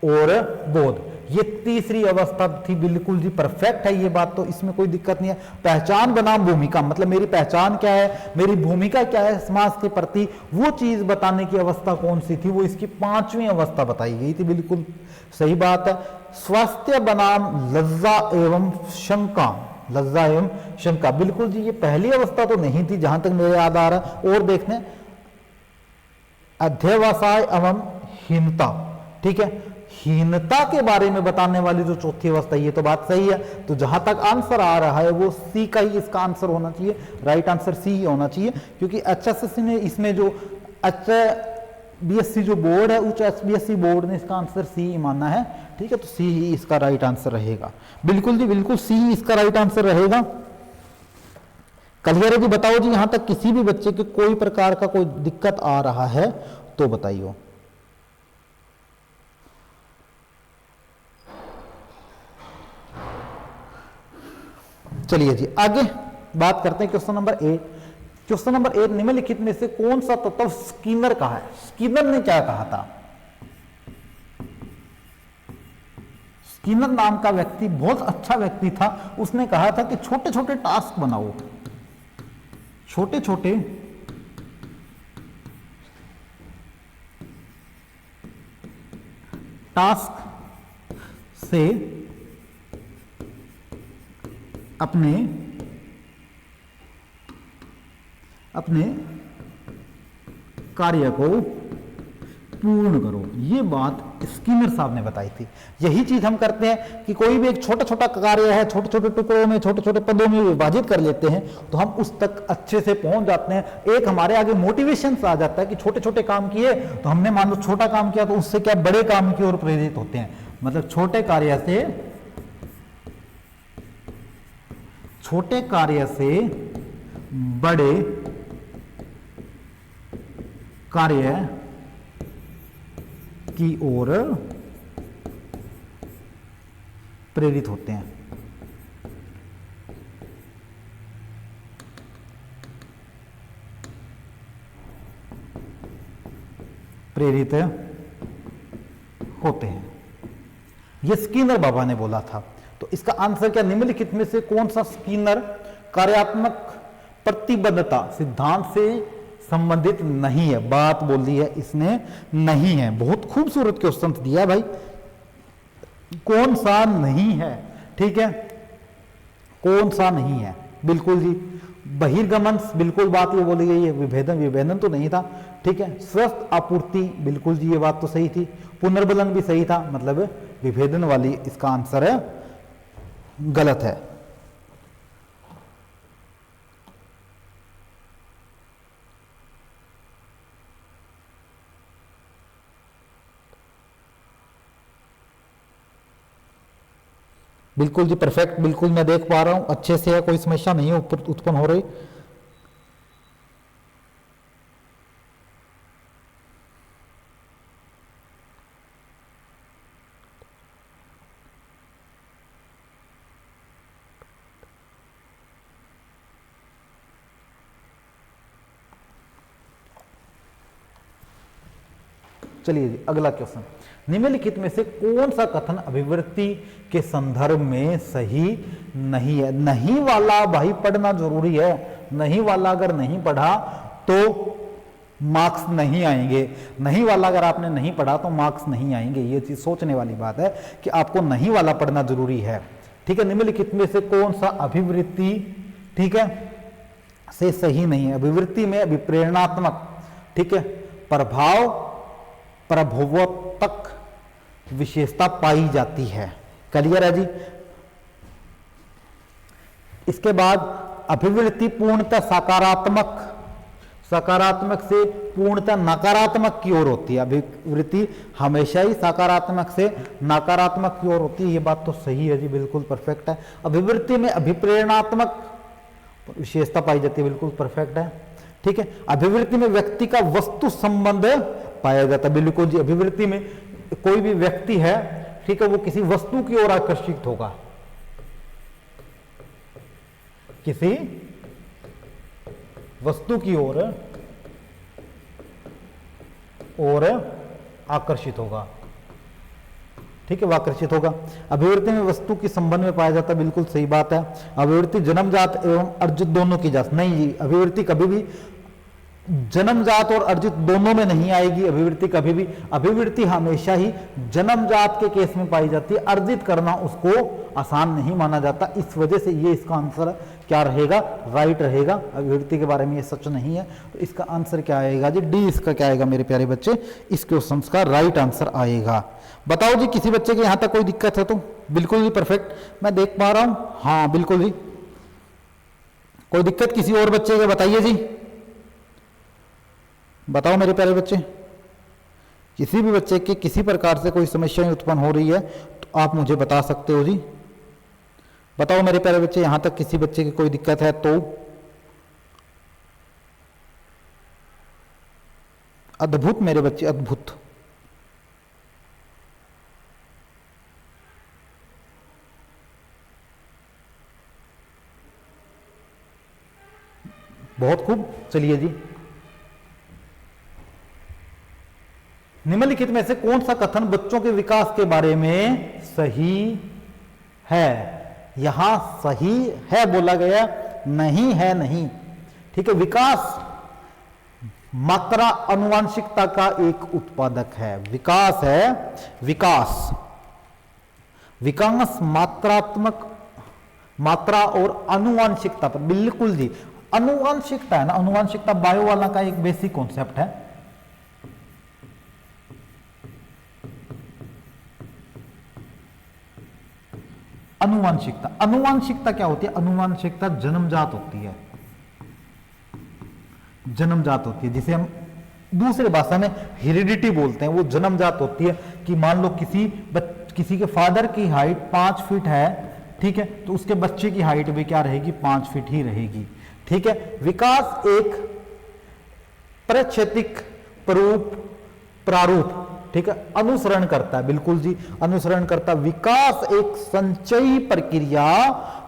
और बोध, ये तीसरी अवस्था थी, बिल्कुल जी परफेक्ट है ये बात, तो इसमें कोई दिक्कत नहीं है। पहचान बनाम भूमिका, मतलब मेरी पहचान क्या है, मेरी भूमिका क्या है समाज के प्रति, वो चीज बताने की अवस्था कौन सी थी, वो इसकी 5वीं अवस्था बताई गई थी, बिल्कुल सही बात है। स्वास्थ्य बनाम लज्जा एवं शंका, लज्जा एवं शंका, बिल्कुल जी ये पहली अवस्था तो नहीं थी जहां तक मेरे याद आ रहा है। और देखने अध्यवसाय एवं हीनता, ठीक है, हीनता के बारे में बताने वाली जो चौथी अवस्था, ये तो बात सही है। तो जहां तक आंसर आ रहा है वो सी का ही इसका आंसर होना चाहिए, राइट आंसर सी ही होना चाहिए, क्योंकि एचएसएससी ने इसमें जो बीएससी जो बोर्ड है, उच्च बीएससी बोर्ड ने इसका आंसर सी ही माना है, ठीक है, तो सी ही इसका राइट आंसर रहेगा, बिल्कुल जी बिल्कुल सी ही इसका राइट आंसर रहेगा। क्लियर है जी? बताओ जी, यहां तक किसी भी बच्चे के कोई प्रकार का कोई दिक्कत आ रहा है तो बताइए। चलिए जी आगे बात करते हैं क्वेश्चन नंबर 8। क्वेश्चन नंबर 8, निम्नलिखित में से कौन सा तत्व स्किनर का है? स्किनर ने क्या कहा था? स्किनर नाम का व्यक्ति बहुत अच्छा व्यक्ति था, उसने कहा था कि छोटे छोटे टास्क बनाओ, छोटे छोटे टास्क से अपने कार्य को पूर्ण करो, ये बात स्किनर साहब ने बताई थी। यही चीज हम करते हैं कि कोई भी एक छोटा छोटा कार्य है, छोटे छोटे टुकड़ों में, छोटे छोटे पदों में विभाजित कर लेते हैं तो हम उस तक अच्छे से पहुंच जाते हैं। एक हमारे आगे मोटिवेशन आ जाता है कि छोटे छोटे काम किए तो हमने मान लो छोटा काम किया तो उससे क्या बड़े काम की ओर प्रेरित होते हैं। मतलब छोटे कार्य से बड़े कार्य की ओर प्रेरित होते हैं। प्रेरित होते हैं, ये स्किनर बाबा ने बोला था। तो इसका आंसर क्या, निम्नलिखित में से कौन सा स्किनर कार्यात्मक प्रतिबद्धता सिद्धांत से संबंधित नहीं है? बात बोल दी है इसने, नहीं है। बहुत खूबसूरत क्वेश्चन दिया भाई, कौन सा नहीं है, ठीक है, कौन सा नहीं है? बिल्कुल जी बहिर्गमन, बिल्कुल बात ये बोली गई है। विभेदन तो नहीं था, ठीक है। स्वस्थ आपूर्ति, बिल्कुल जी ये बात तो सही थी। पुनर्बलन भी सही था, मतलब विभेदन वाली इसका आंसर है गलत है। बिल्कुल जी परफेक्ट, बिल्कुल मैं देख पा रहा हूं अच्छे से है, कोई समस्या नहीं है उत्पन्न हो रही। चलिए अगला क्वेश्चन, निम्नलिखित में से कौन सा कथन अभिवृत्ति के संदर्भ में सही नहीं है? नहीं वाला भाई पढ़ना जरूरी है, नहीं वाला अगर नहीं पढ़ा तो मार्क्स नहीं आएंगे। नहीं वाला अगर आपने नहीं पढ़ा तो मार्क्स नहीं आएंगे। ये चीज सोचने वाली बात है कि आपको नहीं वाला पढ़ना जरूरी है। ठीक है, निम्नलिखित में से कौन सा अभिवृत्ति, ठीक है, से सही नहीं है? अभिवृत्ति में अभिप्रेरणात्मक, ठीक है, प्रभाव प्रभुत्वक विशेषता पाई जाती है। क्लियर है जी? इसके बाद अभिवृत्ति पूर्णतः सकारात्मक, सकारात्मक से पूर्णतः नकारात्मक की ओर होती है। अभिवृत्ति हमेशा ही सकारात्मक से नकारात्मक की ओर होती है। ये बात तो सही है जी, बिल्कुल परफेक्ट है। अभिवृत्ति में अभिप्रेरणात्मक विशेषता पाई जाती है, बिल्कुल परफेक्ट है। ठीक है, अभिवृत्ति में व्यक्ति का वस्तु संबंध पाया जाता है, बिल्कुल जी। अभिवृत्ति में कोई भी व्यक्ति है, ठीक है, वो किसी वस्तु की ओर आकर्षित होगा, किसी वस्तु की ओर आकर्षित होगा। ठीक है, वह आकर्षित होगा। अभिवृत्ति में वस्तु के संबंध में पाया जाता है, बिल्कुल सही बात है। अभिवृत्ति जन्मजात एवं अर्जित दोनों की जा नहीं जी, अभिवृत्ति कभी भी जन्मजात और अर्जित दोनों में नहीं आएगी। अभिवृत्ति कभी भी, अभिवृत्ति हमेशा ही जन्मजात के केस में पाई जाती है। अर्जित करना उसको आसान नहीं माना जाता। इस वजह से ये इसका आंसर क्या रहेगा? राइट रहेगा। अभिवृत्ति के बारे में ये सच नहीं है, तो इसका आंसर क्या आएगा जी? डी इसका क्या आएगा मेरे प्यारे बच्चे? इस क्वेश्चन का राइट आंसर आएगा। बताओ जी, किसी बच्चे के यहां तक कोई दिक्कत है तो? बिल्कुल जी परफेक्ट, मैं देख पा रहा हूं। हाँ बिल्कुल जी, कोई दिक्कत किसी और बच्चे के? बताइए जी, बताओ मेरे प्यारे बच्चे। किसी भी बच्चे के किसी प्रकार से कोई समस्या उत्पन्न हो रही है तो आप मुझे बता सकते हो जी। बताओ मेरे प्यारे बच्चे, यहां तक किसी बच्चे की कोई दिक्कत है तो? अद्भुत मेरे बच्चे, अद्भुत। बहुत खूब, चलिए जी। निम्नलिखित में से कौन सा कथन बच्चों के विकास के बारे में सही है? यहां सही है बोला गया, नहीं है नहीं। ठीक है, विकास मात्रा आनुवांशिकता का एक उत्पादक है। विकास है, विकास, विकास मात्रात्मक, मात्रा और आनुवांशिकता पर, बिल्कुल जी। आनुवांशिकता है ना, आनुवांशिकता बायो वाला का एक बेसिक कॉन्सेप्ट है। अनुवांशिकता, अनुवांशिकता क्या होती है? अनुवांशिकता जन्मजात होती है, जन्मजात होती है, जिसे हम दूसरे भाषा में हेरिडिटी बोलते हैं। वो जन्मजात होती है कि मान लो किसी के फादर की हाइट 5 फीट है, ठीक है, तो उसके बच्चे की हाइट भी क्या रहेगी? 5 फीट ही रहेगी। ठीक है, विकास एक प्रक्षेतिक प्रारूप, ठीक है, अनुसरण करता है, बिल्कुल जी, अनुसरण करता। विकास एक संचयी प्रक्रिया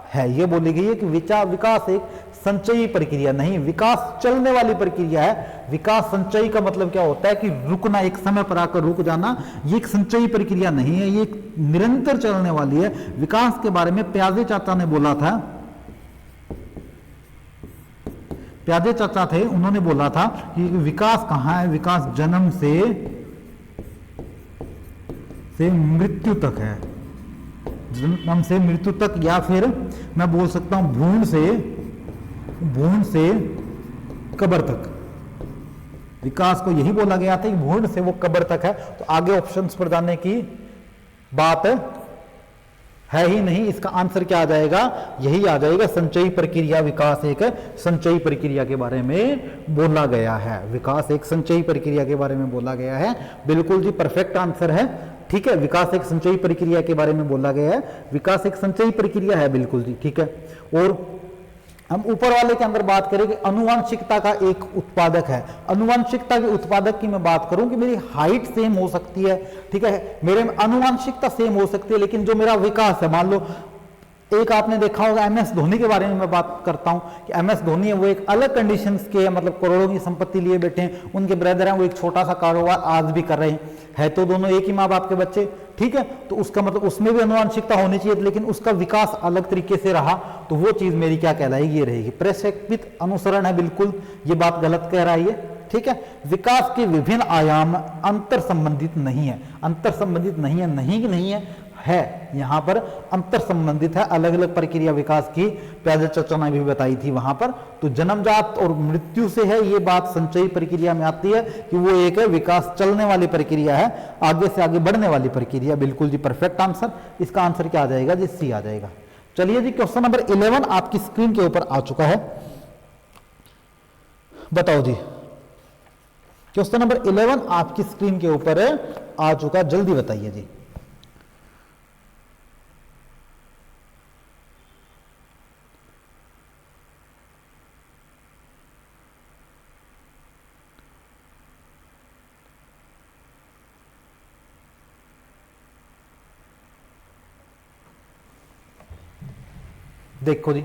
है। यह बोली गई है कि विकास एक संचयी प्रक्रिया नहीं, विकास चलने वाली प्रक्रिया है। विकास संचयी का मतलब क्या होता है कि रुकना, एक समय पर आकर रुक जाना। ये एक संचयी प्रक्रिया नहीं है, ये एक निरंतर चलने वाली है। विकास के बारे में प्याजे चाचा ने बोला था, प्याजे चाचा थे, उन्होंने बोला था कि विकास कहां है? विकास जन्म से मृत्यु तक है, जन्म से मृत्यु तक, या फिर मैं बोल सकता हूं भ्रूण से कब्र तक। विकास को यही बोला गया था कि भ्रूण से वो कब्र तक है। तो आगे ऑप्शंस पर जाने की बात है ही नहीं। इसका आंसर क्या आ जाएगा? यही आ जाएगा, संचयी प्रक्रिया। विकास एक संचयी प्रक्रिया के बारे में बोला गया है। विकास एक संचयी प्रक्रिया के बारे में बोला गया है, बिल्कुल जी, परफेक्ट आंसर है। ठीक है, विकास एक संचयी प्रक्रिया के बारे में बोला गया है। विकास एक संचयी प्रक्रिया है, बिल्कुल जी, ठीक है। और हम ऊपर वाले के अंदर बात करें कि अनुवांशिकता का एक उत्पादक है। अनुवांशिकता के उत्पादक की मैं बात करूं कि मेरी हाइट सेम हो सकती है, ठीक है, मेरे में अनुवांशिकता सेम हो सकती है, लेकिन जो मेरा विकास है, मान लो एक आपने देखा होगा MS धोनी के बारे में मैं बात करता हूं कि MS धोनी है, वो एक अलग कंडीशंस के, मतलब करोड़ों की संपत्ति लिए बैठे हैं। उनके ब्रदर हैं, वो एक छोटा सा कारोबार आज भी कर रहे हैं, तो दोनों एक ही माँ बाप के बच्चे, ठीक है। तो उसका मतलब उसमें भी अनुवांशिकता होनी चाहिए, लेकिन उसका विकास अलग तरीके से रहा, तो वो चीज मेरी क्या कहलाएगी? ये रहेगी प्रक्षेपित अनुसरण है, बिल्कुल ये बात गलत कह रहा है ये, ठीक है। विकास के विभिन्न आयाम अंतर संबंधित नहीं है, अंतर संबंधित नहीं है, नहीं कि नहीं है यहां पर अंतर संबंधित है, अलग अलग प्रक्रिया विकास की प्याजे चर्चा ने भी बताई थी वहां पर। तो जन्मजात और मृत्यु से है, ये बात संचयी प्रक्रिया में आती है कि वो एक विकास चलने वाली प्रक्रिया है, आगे से आगे बढ़ने वाली प्रक्रिया। बिल्कुल जी परफेक्ट आंसर, इसका आंसर क्या आ जाएगा जी, सी आ जाएगा। चलिए जी क्वेश्चन नंबर 11 आपकी स्क्रीन के ऊपर आ चुका है, बताओ जी। क्वेश्चन नंबर 11 आपकी स्क्रीन के ऊपर आ चुका, जल्दी बताइए जी। देखो जी,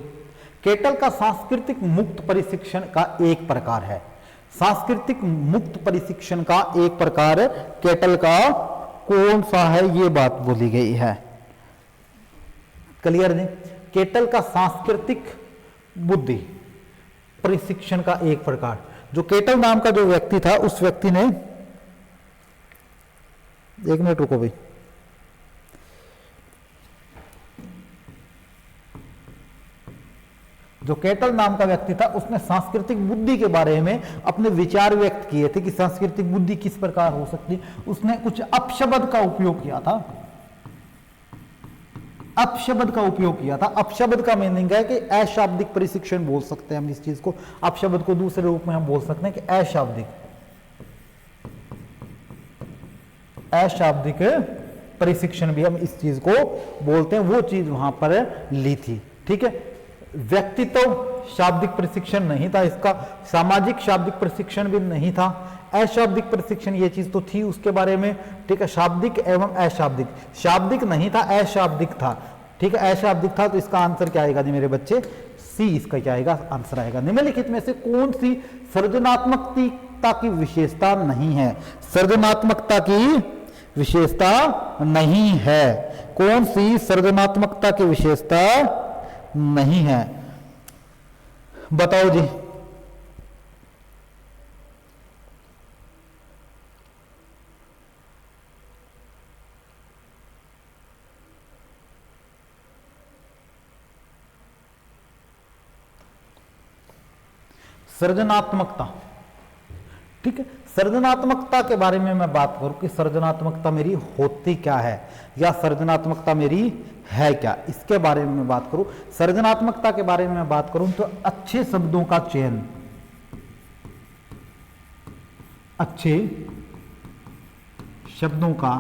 केटल का सांस्कृतिक मुक्त प्रशिक्षण का एक प्रकार है, सांस्कृतिक मुक्त प्रशिक्षण का एक प्रकार केटल का कौन सा है, ये बात बोली गई है। क्लियर जी, केटल का सांस्कृतिक बुद्धि प्रशिक्षण का एक प्रकार, जो केटल नाम का जो व्यक्ति था उस व्यक्ति ने, एक मिनट रुको भाई, जो केटल नाम का व्यक्ति था उसने सांस्कृतिक बुद्धि के बारे में अपने विचार व्यक्त किए थे कि सांस्कृतिक बुद्धि किस प्रकार हो सकती है। उसने कुछ अपशब्द का उपयोग किया था, अपशब्द का उपयोग किया था। अपशब्द का मीनिंग है कि अशाब्दिक प्रशिक्षण बोल सकते हैं हम इस चीज को, अपशब्द को दूसरे रूप में हम बोल सकते हैं कि अशाब्दिक, अशाब्दिक प्रशिक्षण भी हम इस चीज को बोलते हैं, वो चीज वहां पर ली थी। ठीक है, व्यक्तित्व शाब्दिक प्रशिक्षण नहीं था इसका, सामाजिक शाब्दिक प्रशिक्षण भी नहीं था, अशाब्दिक प्रशिक्षण ये चीज तो थी उसके बारे में। ठीक है, शाब्दिक एवं अशाब्दिक, शाब्दिक नहीं था अशाब्दिक था। ठीक है, अशाब्दिक था, तो इसका आंसर क्या आएगा जी मेरे बच्चे, सी इसका क्या आएगा आंसर आएगा। निम्नलिखित में से कौन सी सृजनात्मकता की विशेषता नहीं है, सृजनात्मकता की विशेषता नहीं है, कौन सी सृजनात्मकता की विशेषता नहीं है, बताओ जी। सृजनात्मकता, ठीक है, सृजनात्मकता के बारे में मैं बात करूं कि सृजनात्मकता मेरी होती क्या है या सृजनात्मकता मेरी है क्या, इसके बारे में मैं बात करूं। सृजनात्मकता के बारे में मैं बात करूं तो अच्छे शब्दों का चयन, अच्छे शब्दों का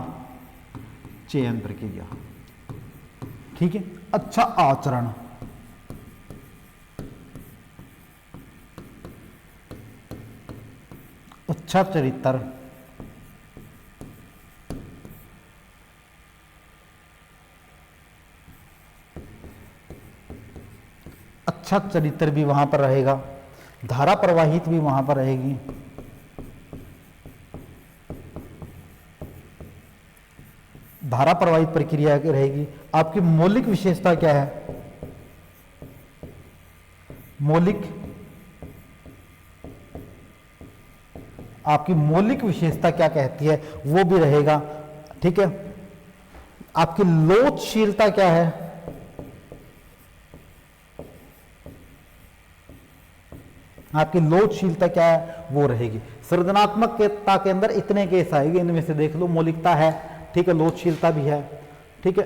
चयन प्रक्रिया, ठीक है, अच्छा आचरण, अच्छा चरित्र, अच्छा चरित्र भी वहां पर रहेगा, धारा प्रवाहित भी वहां पर रहेगी, धारा प्रवाहित प्रक्रिया की रहेगी। आपकी मौलिक विशेषता क्या है, मौलिक, आपकी मौलिक विशेषता क्या कहती है वो भी रहेगा। ठीक है, आपकी लोचशीलता क्या है, आपकी लोचशीलता क्या है वो रहेगी। सृजनात्मकता के अंदर इतने केस आएंगे, इनमें से देख लो, मौलिकता है, ठीक है, लोचशीलता भी है, ठीक है,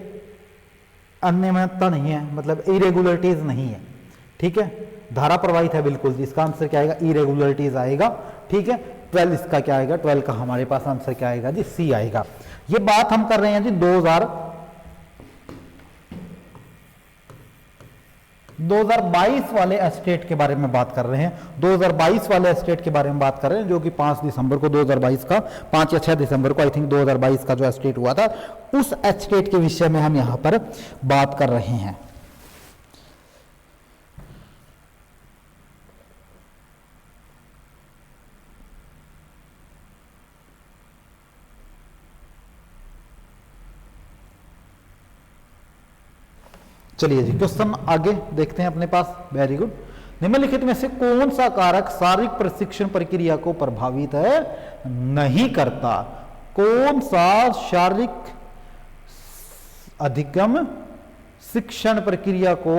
अनियमितता नहीं है, मतलब इरेगुलरिटीज नहीं है, ठीक है, धारा प्रवाहित है, बिल्कुल जी, इसका आंसर क्या आएगा, इरेगुलरिटीज आएगा। ठीक है, 12 इसका क्या आएगा, 12 का हमारे पास आंसर क्या आएगा जी, सी आएगा। ये बात हम कर रहे हैं जी 2022 वाले एस्टेट के बारे में बात कर रहे हैं, 2022 वाले एस्टेट के बारे में बात कर रहे हैं, जो कि 5 दिसंबर को 2022 का, 5 या 6 दिसंबर को आई थिंक 2022 का जो एस्टेट हुआ था, उस एस्टेट के विषय में हम यहां पर बात कर रहे हैं। चलिए जी, क्वेश्चन आगे देखते हैं अपने पास। Very good. निम्नलिखित में से कौन सा कारक शारीरिक प्रशिक्षण प्रक्रिया को प्रभावित नहीं करता? कौन सा शारीरिक अधिगम शिक्षण प्रक्रिया को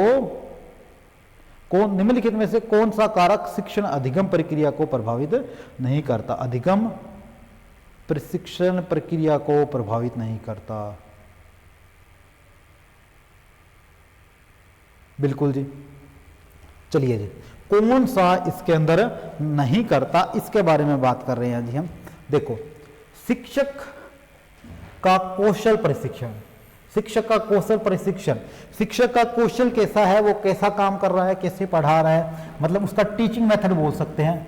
निम्नलिखित में से कौन सा कारक शिक्षण अधिगम प्रक्रिया को प्रभावित नहीं करता? अधिगम प्रशिक्षण प्रक्रिया को प्रभावित नहीं करता। बिल्कुल जी, चलिए जी, कौन सा इसके अंदर नहीं करता, इसके बारे में बात कर रहे हैं जी हम। देखो, शिक्षक का कौशल प्रशिक्षण, शिक्षक का कौशल प्रशिक्षण, शिक्षक का कौशल कैसा है, वो कैसा काम कर रहा है, कैसे पढ़ा रहा है, मतलब उसका टीचिंग मेथड बोल सकते हैं।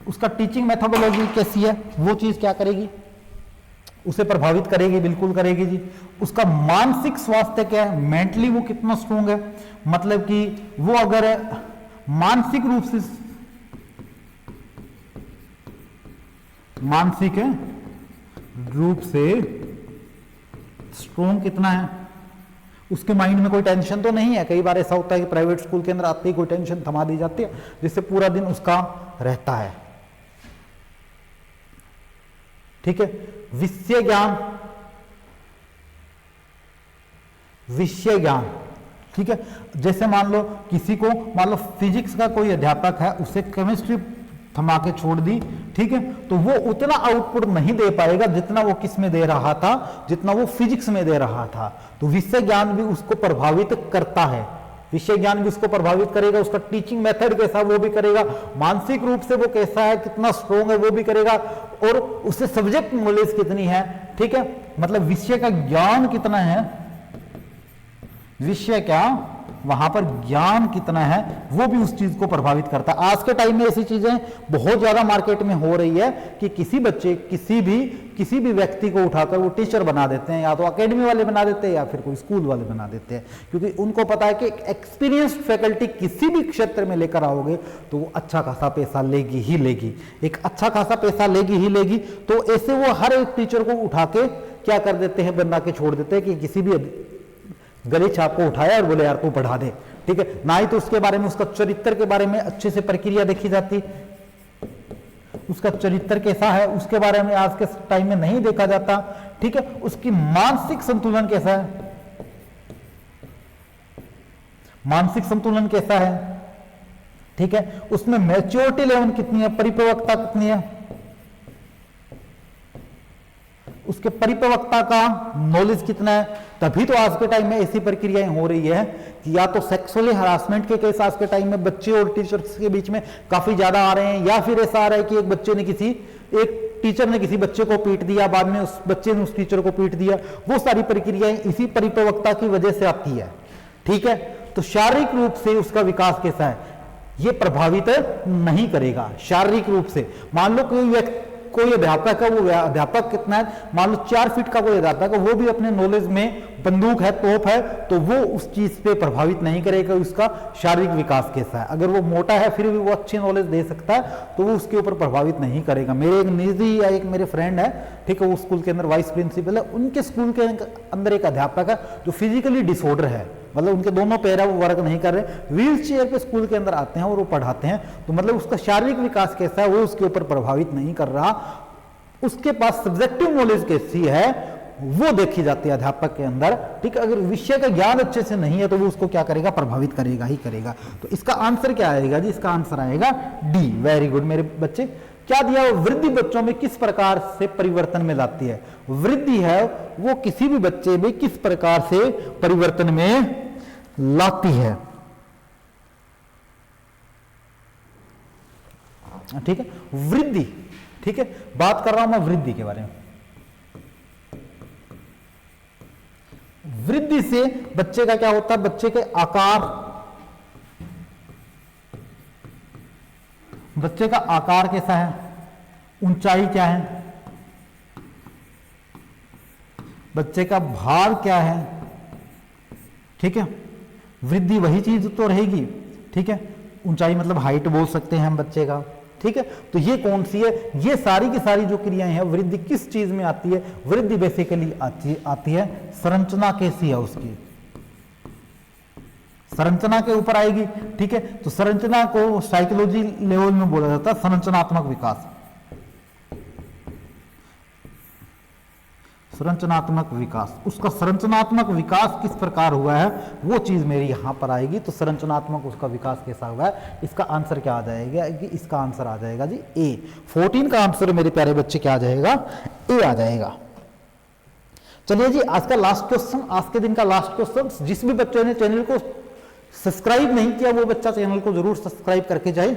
उसका टीचिंग मेथोडोलॉजी कैसी है, वो चीज क्या करेगी, उसे प्रभावित करेगी, बिल्कुल करेगी जी। उसका मानसिक स्वास्थ्य क्या है, मेंटली वो कितना स्ट्रोंग है, मतलब कि वो अगर मानसिक रूप से स्ट्रोंग कितना है, उसके माइंड में कोई टेंशन तो नहीं है। कई बार ऐसा होता है कि प्राइवेट स्कूल के अंदर आते ही कोई टेंशन थमा दी जाती है, जिससे पूरा दिन उसका रहता है। ठीक है, विषय ज्ञान, ठीक है। जैसे मान लो किसी को, मान लो फिजिक्स का कोई अध्यापक है, उसे केमिस्ट्री थमा के छोड़ दी, ठीक है, तो वो उतना आउटपुट नहीं दे पाएगा जितना वो किस में दे रहा था, जितना वो फिजिक्स में दे रहा था। तो विषय ज्ञान भी उसको प्रभावित करता है, विषय ज्ञान भी उसको प्रभावित करेगा। उसका टीचिंग मेथड कैसा, वो भी करेगा। मानसिक रूप से वो कैसा है, कितना स्ट्रोंग है, वो भी करेगा। और उससे सब्जेक्ट नॉलेज कितनी है, ठीक है, मतलब विषय का ज्ञान कितना है, विषय क्या, वहां पर ज्ञान कितना है, वो भी उस चीज को प्रभावित करता है। आज के टाइम में ऐसी चीजें बहुत ज्यादा मार्केट में हो रही है कि किसी बच्चे, किसी भी व्यक्ति को उठाकर वो टीचर बना देते हैं, या तो एकेडमी वाले बना देते हैं या फिर कोई स्कूल वाले बना देते हैं, क्योंकि उनको पता है कि एक्सपीरियंस्ड फैकल्टी किसी भी क्षेत्र में लेकर आओगे तो वो अच्छा खासा पैसा लेगी ही लेगी, एक अच्छा खासा पैसा लेगी ही लेगी। तो ऐसे वो हर एक टीचर को उठा के क्या कर देते हैं, बना के छोड़ देते हैं कि किसी भी गली छाप को उठाया और बोले यार तू पढ़ा दे, ठीक है। ना ही तो उसके बारे में, उसका चरित्र के बारे में अच्छे से प्रक्रिया देखी जाती, उसका चरित्र कैसा है उसके बारे में आज के टाइम में नहीं देखा जाता, ठीक है। उसकी मानसिक संतुलन कैसा है, मानसिक संतुलन कैसा है, ठीक है। उसमें मैच्योरिटी लेवल कितनी है, परिपक्वता कितनी है, उसके परिपक्वता का नॉलेज कितना है। तभी तो आज के टाइम में ऐसी प्रक्रियाएं हो रही है कि या तो सेक्सुअली हरासमेंट के केस आज के टाइम में बच्चे और टीचर्स के बीच में काफी ज्यादा आ रहे हैं, या फिर ऐसा आ रहा है कि एक टीचर ने किसी बच्चे को पीट दिया, बाद में उस बच्चे ने उस टीचर को पीट दिया। वो सारी प्रक्रियाएं इसी परिपक्वता की वजह से आती है, ठीक है। तो शारीरिक रूप से उसका विकास कैसा है, ये प्रभावित नहीं करेगा शारीरिक रूप से। मान लो कोई अध्यापक है, वो अध्यापक कितना है, मान लो 4 फीट का कोई अध्यापक है, वो भी अपने नॉलेज में बंदूक है, तोप है, तो वो उस चीज पे प्रभावित नहीं करेगा उसका शारीरिक विकास कैसा है। अगर वो मोटा है फिर भी वो अच्छी नॉलेज दे सकता है, तो वो उसके ऊपर प्रभावित नहीं करेगा। मेरे एक निजी या एक मेरे फ्रेंड है, ठीक है, वो स्कूल के अंदर वाइस प्रिंसिपल है, उनके स्कूल के अंदर एक अध्यापक है जो फिजिकली डिसऑर्डर है, मतलब उनके दोनों पैर है, वो वर्क नहीं कर रहे, व्हील चेयर पे स्कूल के अंदर आते हैं और वो पढ़ाते हैं। तो मतलब उसका शारीरिक विकास कैसा है वो उसके ऊपर प्रभावित नहीं कर रहा। उसके पास सब्जेक्टिव नॉलेज कैसी है वो देखी जाती है अध्यापक के अंदर, ठीक है। अगर विषय का ज्ञान अच्छे से नहीं है तो वो उसको क्या करेगा, प्रभावित करेगा ही करेगा। तो इसका आंसर क्या आएगा जी, इसका आंसर आएगा डी। वेरी गुड मेरे बच्चे। क्या दिया, वृद्धि बच्चों में किस प्रकार से परिवर्तन में लाती है। वृद्धि है वो किसी भी बच्चे में किस प्रकार से परिवर्तन में लाती है, ठीक है। वृद्धि, ठीक है, बात कर रहा हूं मैं वृद्धि के बारे में। वृद्धि से बच्चे का क्या होता है, बच्चे के आकार, बच्चे का आकार कैसा है, ऊंचाई क्या है, बच्चे का भार क्या है, ठीक है। वृद्धि वही चीज तो रहेगी, ठीक है। ऊंचाई मतलब हाइट बोल सकते हैं हम बच्चे का, ठीक है, तो ये कौन सी है, ये सारी की सारी जो क्रियाएं हैं, वृद्धि किस चीज में आती है, वृद्धि बेसिकली आती है संरचना कैसी है उसकी, संरचना के ऊपर आएगी। ठीक है, तो संरचना को साइकोलॉजी लेवल में बोला जाता है संरचनात्मक विकास, संरचनात्मक विकास। उसका संरचनात्मक विकास किस प्रकार हुआ है वो चीज मेरी यहां पर आएगी। तो संरचनात्मक उसका विकास कैसा हुआ है, इसका आंसर क्या आ जाएगा कि इसका आंसर आ जाएगा जी ए। 14 का आंसर मेरे प्यारे बच्चे क्या आ जाएगा, ए आ जाएगा। चलिए जी, आज का लास्ट क्वेश्चन, आज के दिन का लास्ट क्वेश्चन। जिस भी बच्चों ने चैनल को सब्सक्राइब नहीं किया वो बच्चा चैनल को जरूर सब्सक्राइब करके जाए।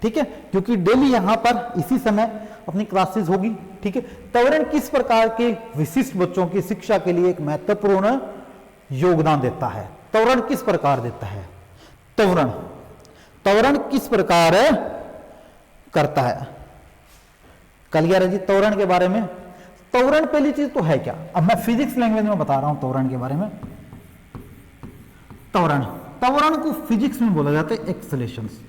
ठीक है, क्योंकि डेली यहां पर इसी समय अपनी क्लासेस होगी। ठीक है, त्वरण किस प्रकार के विशिष्ट बच्चों की शिक्षा के लिए एक महत्वपूर्ण योगदान देता है, त्वरण किस प्रकार देता है, त्वरण किस प्रकार करता है। क्लियर है जी त्वरण के बारे में। त्वरण पहली चीज तो है क्या, अब मैं फिजिक्स लैंग्वेज में बता रहा हूं त्वरण के बारे में। त्वरण को फिजिक्स में बोला जाता है एक्सेलेरेशंस।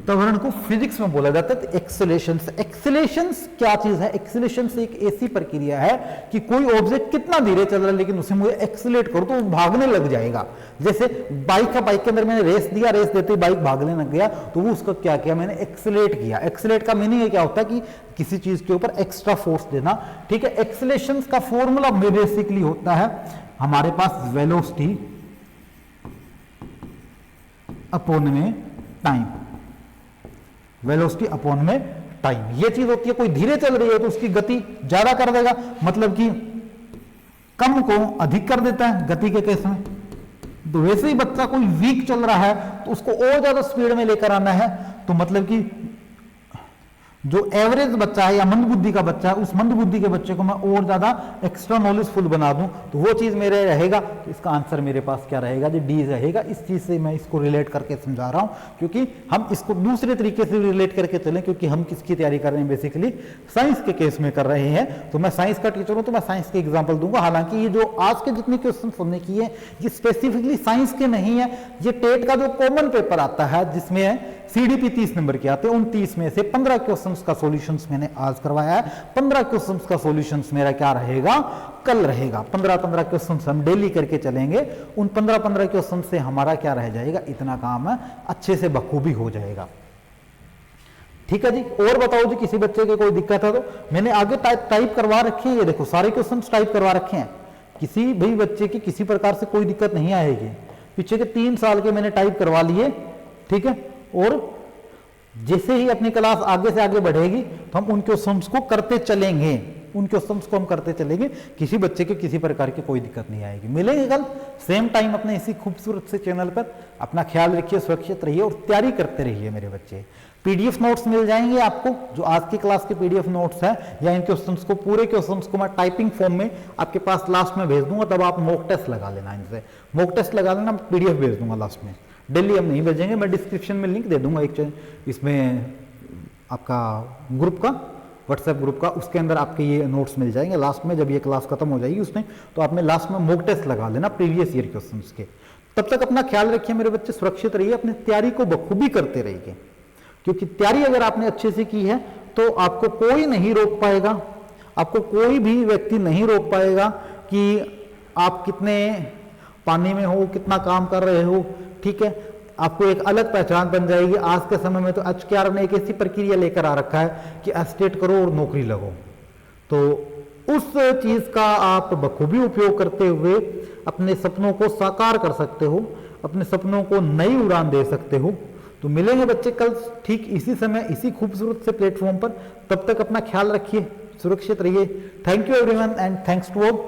त्वरण को फिजिक्स में बोला जाता है एक्सेलेरेशंस। एक्सेलेरेशंस क्या चीज है, एक्सेलेरेशंस एक ऐसी प्रक्रिया है कि कोई ऑब्जेक्ट कितना धीरे चल रहा है लेकिन उसे मुझे एक्सेलेरेट करो तो वो भागने लग जाएगा। जैसे बाइक के अंदर मैंने रेस दिया, रेस देते ही बाइक भागने लग गया, तो वो उसका क्या किया, मैंने एक्सेलेरेट किया। एक्सेलेरेट का मीनिंग क्या होता है कि किसी चीज के ऊपर एक्स्ट्रा फोर्स देना। ठीक है, एक्सेलेरेशंस का फॉर्मूला बेसिकली होता है हमारे पास वेलोसिटी अपॉन में टाइम, वेलोसिटी अपॉन में टाइम। ये चीज होती है, कोई धीरे चल रही है तो उसकी गति ज्यादा कर देगा, मतलब कि कम को अधिक कर देता है गति के केस में। तो वैसे ही बच्चा कोई वीक चल रहा है तो उसको और ज्यादा स्पीड में लेकर आना है, तो मतलब कि जो एवरेज बच्चा है या मंदबुद्धि का बच्चा है, उस मंदबुद्धि के बच्चे को मैं और ज्यादा एक्स्ट्रा नॉलेजफुल बना दूं तो वो चीज मेरे रहेगा। तो इसका आंसर मेरे पास क्या रहेगा जी, डी रहेगा। इस चीज से मैं इसको रिलेट करके समझा रहा हूं, क्योंकि हम इसको दूसरे तरीके से रिलेट करके चलें, क्योंकि हम किसकी तैयारी कर रहे हैं, बेसिकली साइंस के केस में कर रहे हैं। तो मैं साइंस का टीचर हूं तो मैं साइंस के एग्जाम्पल दूंगा। हालांकि ये जो आज के जितने क्वेश्चन हमने किए ये स्पेसिफिकली साइंस के नहीं है, ये टेट का जो कॉमन पेपर आता है जिसमें सीडीपी 30 नंबर के आते हैं, उन 30 में से 15 क्वेश्चंस का सॉल्यूशंस मैंने आज करवाया है। 15 क्वेश्चंस का सॉल्यूशंस मेरा क्या रहेगा, कल रहेगा। 15 क्वेश्चंस हम डेली करके चलेंगे। उन 15 क्वेश्चन से हमारा क्या रह जाएगा, इतना काम है अच्छे से बखूबी हो जाएगा। ठीक है जी, और बताओ जी किसी बच्चे के कोई दिक्कत है तो। मैंने आगे टाइप करवा रखी है, ये देखो सारे क्वेश्चन टाइप करवा रखे हैं। किसी भी बच्चे की किसी प्रकार से कोई दिक्कत नहीं आएगी। पीछे के 3 साल के मैंने टाइप करवा लिए। ठीक है, और जैसे ही अपनी क्लास आगे से आगे बढ़ेगी तो हम उन क्वेश्चंस को करते चलेंगे, उन क्वेश्चंस को हम करते चलेंगे। किसी बच्चे के किसी प्रकार की कोई दिक्कत नहीं आएगी। मिलेंगे कल सेम टाइम अपने इसी खूबसूरत से चैनल पर। अपना ख्याल रखिए, सुरक्षित रहिए और तैयारी करते रहिए मेरे बच्चे। पीडीएफ नोट्स मिल जाएंगे आपको, जो आज की क्लास के पीडीएफ नोट्स है, या इन क्वेश्चंस को, पूरे क्वेश्चंस को मैं टाइपिंग फॉर्म में आपके पास लास्ट में भेज दूंगा, तब आप मॉक टेस्ट लगा लेना। इनसे मॉक टेस्ट लगा लेना, पीडीएफ भेज दूंगा लास्ट में। डेली हम नहीं भेजेंगे, मैं डिस्क्रिप्शन में लिंक दे दूंगा एक इसमें आपका ग्रुप का, व्हाट्सएप ग्रुप का, उसके अंदर आपके ये नोट्स मिल जाएंगे। लास्ट में जब ये क्लास खत्म हो जाएगी उसमें, तो आपने लास्ट में मॉक टेस्ट लगा लेना प्रीवियस ईयर क्वेश्चंस के। तब तक अपना ख्याल रखिए मेरे बच्चे, सुरक्षित रहिए, अपनी तैयारी को बखूबी करते रहिए, क्योंकि तैयारी अगर आपने अच्छे से की है तो आपको कोई नहीं रोक पाएगा, आपको कोई भी व्यक्ति नहीं रोक पाएगा कि आप कितने पानी में हो, कितना काम कर रहे हो। ठीक है, आपको एक अलग पहचान बन जाएगी। आज के समय में तो एचकेआर ने एक ऐसी प्रक्रिया लेकर आ रखा है कि एस्टेट करो और नौकरी लगो, तो उस चीज का आप बखूबी उपयोग करते हुए अपने सपनों को साकार कर सकते हो, अपने सपनों को नई उड़ान दे सकते हो। तो मिलेंगे बच्चे कल ठीक इसी समय, इसी खूबसूरत से प्लेटफॉर्म पर। तब तक अपना ख्याल रखिए, सुरक्षित रहिए। Thank you everyone and thanks to all.